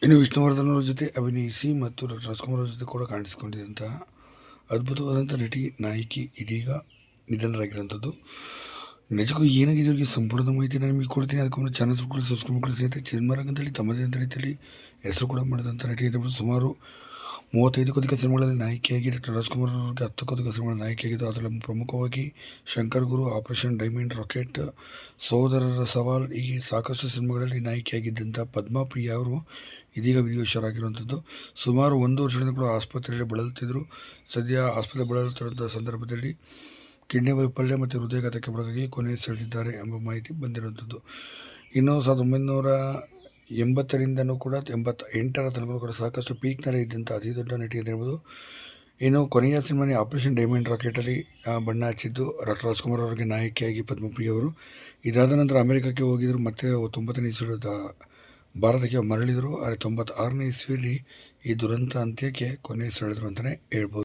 ಇನ್ನು ವಿಷ್ಣುವರ್ಧನ್ ಅವರ ಜೊತೆ ಅಭಿನಯಿಸಿ ಮತ್ತು ಡಾಕ್ಟರ್ ರಾಜ್ಕುಮಾರ್ ಅವರ ಜೊತೆ ಕೂಡ ಕಾಣಿಸಿಕೊಂಡಿದ್ದಂತಹ ಅದ್ಭುತವಾದಂಥ ನಟಿ ನಾಯಕಿ ಇದೀಗ ನಿಧನರಾಗಿರುವಂಥದ್ದು. ನಿಜಕ್ಕೂ ಏನಾಗಿದೆ ಇವರಿಗೆ ಸಂಪೂರ್ಣ ಮಾಹಿತಿ ನಾನು ನಿಮಗೆ ಕೊಡ್ತೀನಿ. ಅದಕ್ಕೆ ಒಂದು ಚಾನಲ್ ಸಬ್ಸ್ಕ್ರೈಬ್ ಮಾಡಿ ಸ್ನೇಹಿತರೆ. ಚಿನ್ಮರಂಗ್ ಅಂತೇಳಿ ತಮ್ಮದೇ ಅಂತ ರೀತಿಯಲ್ಲಿ ಹೆಸರು ಕೂಡ ಮಾಡಿದಂಥ ನಟಿ ಇದ್ಬಿಟ್ಟು ಸುಮಾರು 35ಕ್ಕೂ ಅಧಿಕ ಸಿನಿಮಾಗಳಲ್ಲಿ ನಾಯಕಿಯಾಗಿ ಡಾಕ್ಟರ್ ರಾಜ್ಕುಮಾರ್ ಅವರಿಗೆ 10ಕ್ಕೂ ಅಧಿಕ ಸಿನಿಮಾಗಳಲ್ಲಿ ನಾಯಕಿಯಾಗಿದ್ದು. ಅದರಲ್ಲಿ ಪ್ರಮುಖವಾಗಿ ಶಂಕರ್ ಗುರು, ಆಪರೇಷನ್ ಡೈಮಂಡ್, ರಾಕೆಟ್, ಸೋದರರ ಸವಾಲ್ ಹೀಗೆ ಸಾಕಷ್ಟು ಸಿನಿಮಾಗಳಲ್ಲಿ ನಾಯಕಿಯಾಗಿದ್ದಂಥ ಪದ್ಮಪ್ರಿಯ ಅವರು ಇದೀಗ ವಿಧಿವಶರಾಗಿರುವಂಥದ್ದು. ಸುಮಾರು 1 ವರ್ಷದಿಂದ ಕೂಡ ಆಸ್ಪತ್ರೆಯಲ್ಲಿ ಬಳಲುತ್ತಿದ್ದರು. ಸದ್ಯ ಆಸ್ಪತ್ರೆ ಬಳಲುತ್ತಿರುವಂಥ ಸಂದರ್ಭದಲ್ಲಿ ಕಿಡ್ನಿ ವೈಫಲ್ಯ ಮತ್ತು ಹೃದಯಾಘಾತಕ್ಕೆ ಒಳಗಾಗಿ ಕೊನೆ ಸೆಳೆದಿದ್ದಾರೆ ಎಂಬ ಮಾಹಿತಿ ಬಂದಿರುವಂಥದ್ದು. ಇನ್ನು 1980ರಿಂದನೂ ಕೂಡ 88ರ ತನಕ ಕೂಡ ಸಾಕಷ್ಟು ಪೀಕ್ನಲ್ಲಿ ಇದ್ದಂಥ ಅತಿ ದೊಡ್ಡ ನಟಿ ಅಂತ ಹೇಳ್ಬೋದು. ಇನ್ನು ಕೊನೆಯ ಸಿನಿಮಾನೇ ಆಪರೇಷನ್ ಡೈಮಂಡ್ ರಾಕೆಟಲ್ಲಿ ಬಣ್ಣ ಹಚ್ಚಿದ್ದು ಡಾಕ್ಟರ್ ರಾಜ್ಕುಮಾರ್ ಅವರಿಗೆ ನಾಯಕಿಯಾಗಿ ಪದ್ಮಪ್ರಿಯ ಅವರು. ಇದಾದ ನಂತರ ಅಮೆರಿಕಕ್ಕೆ ಹೋಗಿದ್ದರು. ಮತ್ತೆ 90ನೇ ಇಸ್ವಿಯಲ್ಲಿ ಭಾರತಕ್ಕೆ ಮರಳಿದರು. ಆದರೆ 96ನೇ ಇಸ್ವಿಯಲ್ಲಿ ಈ ದುರಂತ ಅಂತ್ಯಕ್ಕೆ ಕೊನೆ ಸೆಳೆದರು ಅಂತಲೇ ಹೇಳ್ಬೋದು.